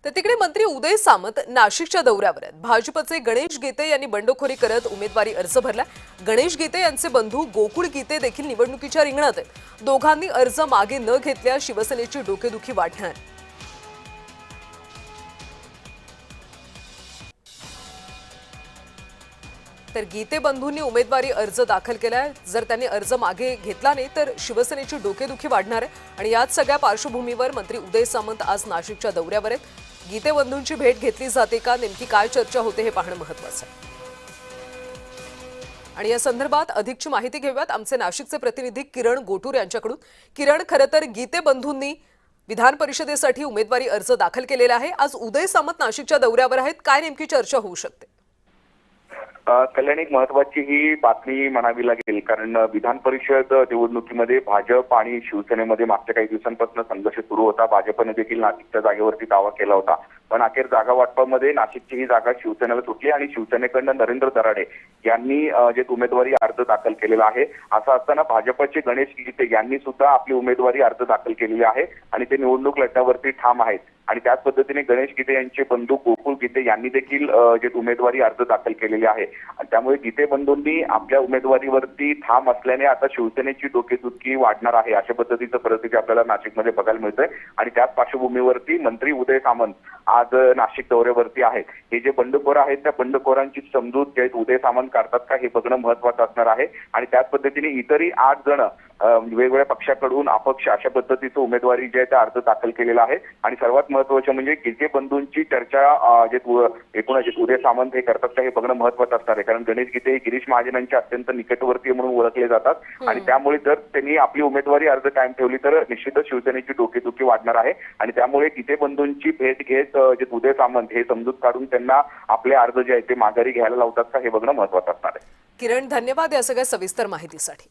तर तिकडे मंत्री उदय सामंत नाशिकच्या दौऱ्यावर आहेत। भाजपचे गणेश गीते यांनी बंडखोरी करत उमेदवारी अर्ज भरला। गणेश गीते यांचे बंधू गोकुळ गीते देखील निवडणुकीच्या रिंगणात आहेत। दोघांनी अर्ज मागे न घेतल्यास शिवसेनेची डोकेदुखी वाढणार। तर गीते बंधूंनी उमेदवारी अर्ज दाखल केलाय। जर त्यांनी अर्ज मागे घेतला नाही तर शिवसेनेची डोकेदुखी वाढणार आहे। आणि याच सगळ्या पार्श्वभूमीवर मंत्री उदय सामंत आज नाशिकच्या दौऱ्यावर आहेत। गीते बंधूंची भेट घेतली जाते का, नेमकी काय चर्चा होते हे पाहणं महत्त्वाचं आहे। आणि या संदर्भात अधिकची माहिती घेऊयात आमचे नाशिकचे प्रतिनिधी किरण गोटूर यांच्याकडून। किरण, खरं तर गीते बंधूंनी विधान परिषदेसाठी उमेदवारी अर्ज दाखल केलेला आहे। आज उदय सामंत नाशिकच्या दौऱ्यावर आहेत, काय नेमकी चर्चा होऊ शकते? कल्याण, एक महत्वाची ही बातमी म्हणावी लागेल, कारण विधान परिषद निवडणुकीमध्ये भाजप आणि शिवसेनेमध्ये मागच्या काही दिवसांपासून संघर्ष सुरू होता। भाजपने देखील नाशिकच्या जागेवरती दावा केला होता, पण अखेर जागा वाटपामध्ये नाशिकची ही जागा शिवसेनेला सुटली आणि शिवसेनेकडून नरेंद्र दराडे यांनी जे उमेदवारी अर्ज दाखल केलेला आहे। असं असताना भाजपचे गणेश गीते यांनी सुद्धा आपली उमेदवारी अर्ज दाखल केलेली आहे आणि ते निवडणूक लढण्यावरती ठाम आहेत। आणि त्याच पद्धतीने गणेश गीते यांचे बंधू गोकुळ गीते यांनी देखील जे उमेदवारी अर्ज दाखल केलेले आहे। त्यामुळे गीते बंधूंनी आपल्या उमेदवारीवरती ठाम असल्याने आता शिवसेनेची डोकेदुखी वाढणार आहे, अशा पद्धतीचं परिस्थिती आपल्याला नाशिकमध्ये बघायला मिळतंय। आणि त्याच पार्श्वभूमीवरती मंत्री उदय सामंत आज नाशिक दौऱ्यावरती आहेत। हे जे बंडखोर आहेत त्या बंडखोरांची समजूत जे उदय सामंत काढतात का हे बघणं महत्त्वाचं असणार आहे। आणि त्याच पद्धतीने इतरही 8 जण वेगवेगळ्या पक्षाकडून अपक्ष अशा पद्धतीचं उमेदवारी जे आहे त्या अर्ज दाखल केलेला आहे। आणि सर्वात महत्त्वाचं म्हणजे गीते बंधूंची चर्चा जे एकूणच उदय सामंत हे करतात का हे बघणं महत्त्वाचं असणार आहे, कारण गणेश गीते हे गिरीश महाजनांच्या अत्यंत निकटवर्तीय म्हणून ओळखले जातात। आणि त्यामुळे जर त्यांनी आपली उमेदवारी अर्ज कायम ठेवली तर निश्चितच शिवसेनेची डोकेदुखी वाढणार आहे। आणि त्यामुळे गीते बंधूंची भेट घेत जे उदय सामंत हे समजूत काढून त्यांना आपले अर्ज जे आहेत ते माघारी घ्यायला लावतात का हे बघणं महत्त्वाचं असणार आहे। किरण, धन्यवाद या सगळ्या सविस्तर माहितीसाठी।